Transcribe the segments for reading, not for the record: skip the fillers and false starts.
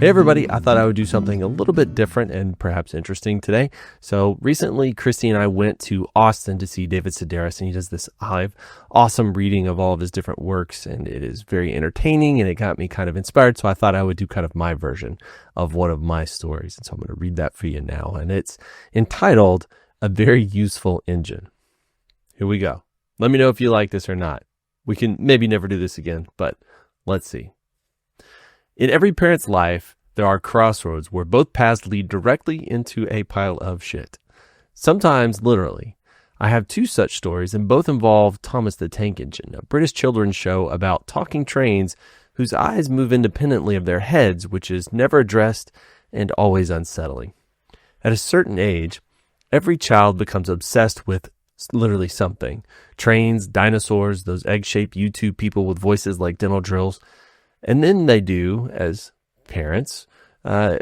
Hey everybody, I thought I would do something a little bit different and perhaps interesting today. So recently, Christy and I went to Austin to see David Sedaris, and he does this awesome reading of all of his different works, and it is very entertaining, and it got me kind of inspired, so I thought I would do kind of my version of one of my stories, and so I'm going to read that for you now, and it's entitled, A Very Useful Engine. Here we go. Let me know if you like this or not. We can maybe never do this again, but let's see. In every parent's life, there are crossroads where both paths lead directly into a pile of shit. Sometimes literally. I have two such stories, and both involve Thomas the Tank Engine, a British children's show about talking trains whose eyes move independently of their heads, which is never addressed and always unsettling. At a certain age, every child becomes obsessed with literally something. Trains, dinosaurs, those egg-shaped YouTube people with voices like dental drills. And then they do, as parents,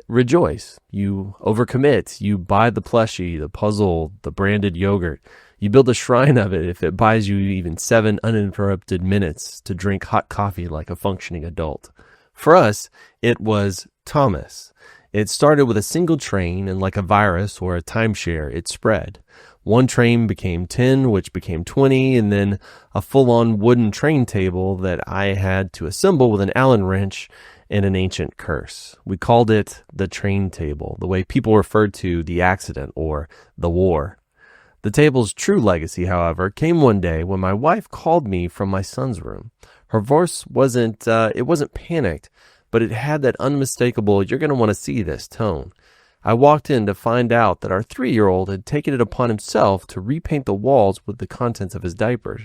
rejoice. You overcommit. You buy the plushie, the puzzle, the branded yogurt. You build a shrine of it if it buys you even 7 uninterrupted minutes to drink hot coffee like a functioning adult. For us, it was Thomas. It started with a single train, and like a virus or a timeshare, it spread. One train became 10, which became 20, and then a full-on wooden train table that I had to assemble with an Allen wrench and an ancient curse. We called it the train table, the way people referred to the accident or the war. The table's true legacy, however, came one day when my wife called me from my son's room. Her voice wasn't panicked, but it had that unmistakable, you're going to want to see this tone. I walked in to find out that our 3-year-old had taken it upon himself to repaint the walls with the contents of his diapers.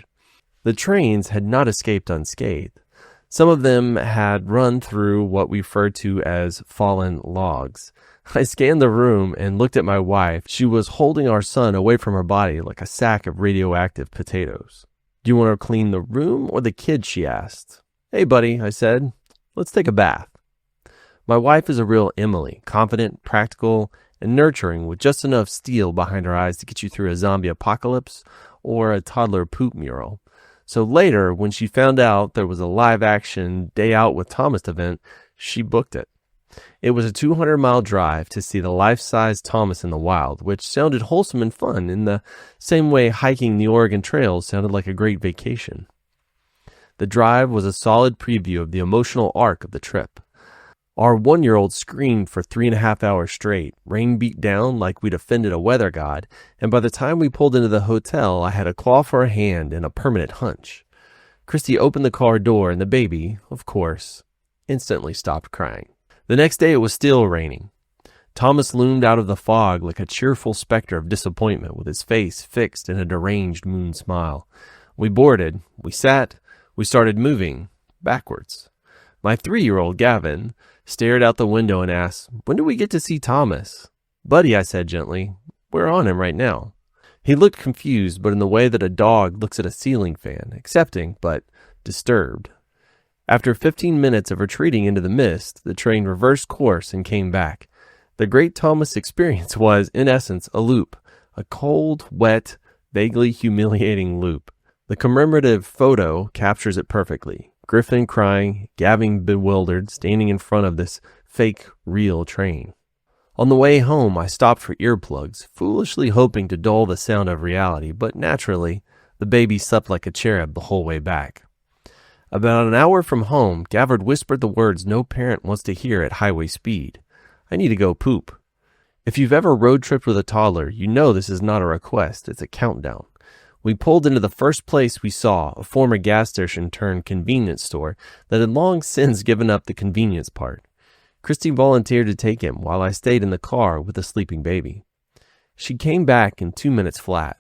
The trains had not escaped unscathed. Some of them had run through what we referred to as fallen logs. I scanned the room and looked at my wife. She was holding our son away from her body like a sack of radioactive potatoes. Do you want to clean the room or the kids? She asked. Hey, buddy, I said. Let's take a bath. My wife is a real Emily, confident, practical, and nurturing with just enough steel behind her eyes to get you through a zombie apocalypse or a toddler poop mural. So later, when she found out there was a live-action Day Out with Thomas event, she booked it. It was a 200-mile drive to see the life-size Thomas in the wild, which sounded wholesome and fun in the same way hiking the Oregon trails sounded like a great vacation. The drive was a solid preview of the emotional arc of the trip. Our 1-year-old screamed for 3.5 hours straight. Rain beat down like we'd offended a weather god, and by the time we pulled into the hotel, I had a claw for a hand and a permanent hunch. Christy opened the car door, and the baby, of course, instantly stopped crying. The next day, it was still raining. Thomas loomed out of the fog like a cheerful specter of disappointment, with his face fixed in a deranged moon smile. We boarded, we sat, we started moving backwards. My 3-year-old, Gavin, stared out the window and asked, "When do we get to see Thomas?" "Buddy," I said gently, "we're on him right now." He looked confused, but in the way that a dog looks at a ceiling fan, accepting, but disturbed. After 15 minutes of retreating into the mist, the train reversed course and came back. The great Thomas experience was, in essence, a loop, a cold, wet, vaguely humiliating loop. The commemorative photo captures it perfectly. Griffin crying, Gavin bewildered, standing in front of this fake, real train. On the way home, I stopped for earplugs, foolishly hoping to dull the sound of reality, but naturally, the baby slept like a cherub the whole way back. About an hour from home, Gavin whispered the words no parent wants to hear at highway speed. "I need to go poop." If you've ever road tripped with a toddler, you know this is not a request, it's a countdown. We pulled into the first place we saw, a former gas station turned convenience store that had long since given up the convenience part. Christy volunteered to take him while I stayed in the car with the sleeping baby. She came back in 2 minutes flat.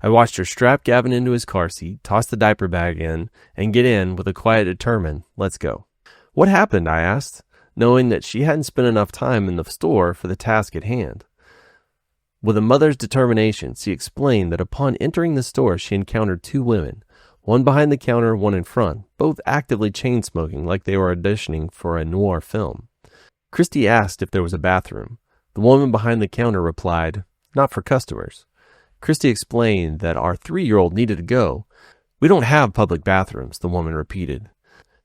I watched her strap Gavin into his car seat, toss the diaper bag in, and get in with a quiet determined, "Let's go." "What happened?" I asked, knowing that she hadn't spent enough time in the store for the task at hand. With a mother's determination, she explained that upon entering the store, she encountered 2 women, one behind the counter, one in front, both actively chain-smoking like they were auditioning for a noir film. Christy asked if there was a bathroom. The woman behind the counter replied, "Not for customers." Christy explained that our 3-year-old needed to go. "We don't have public bathrooms," the woman repeated.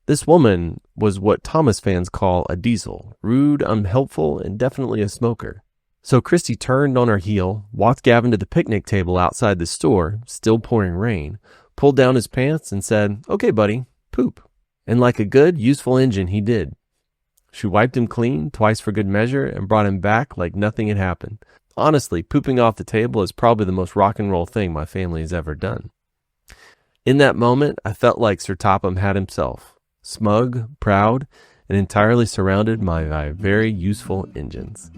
This woman was what Thomas fans call a diesel, rude, unhelpful, and definitely a smoker. So Christy turned on her heel, walked Gavin to the picnic table outside the store, still pouring rain, pulled down his pants and said, "Okay, buddy, poop." And like a good, useful engine, he did. She wiped him clean, twice for good measure, and brought him back like nothing had happened. Honestly, pooping off the table is probably the most rock and roll thing my family has ever done. In that moment, I felt like Sir Topham had himself, smug, proud, and entirely surrounded by very useful engines.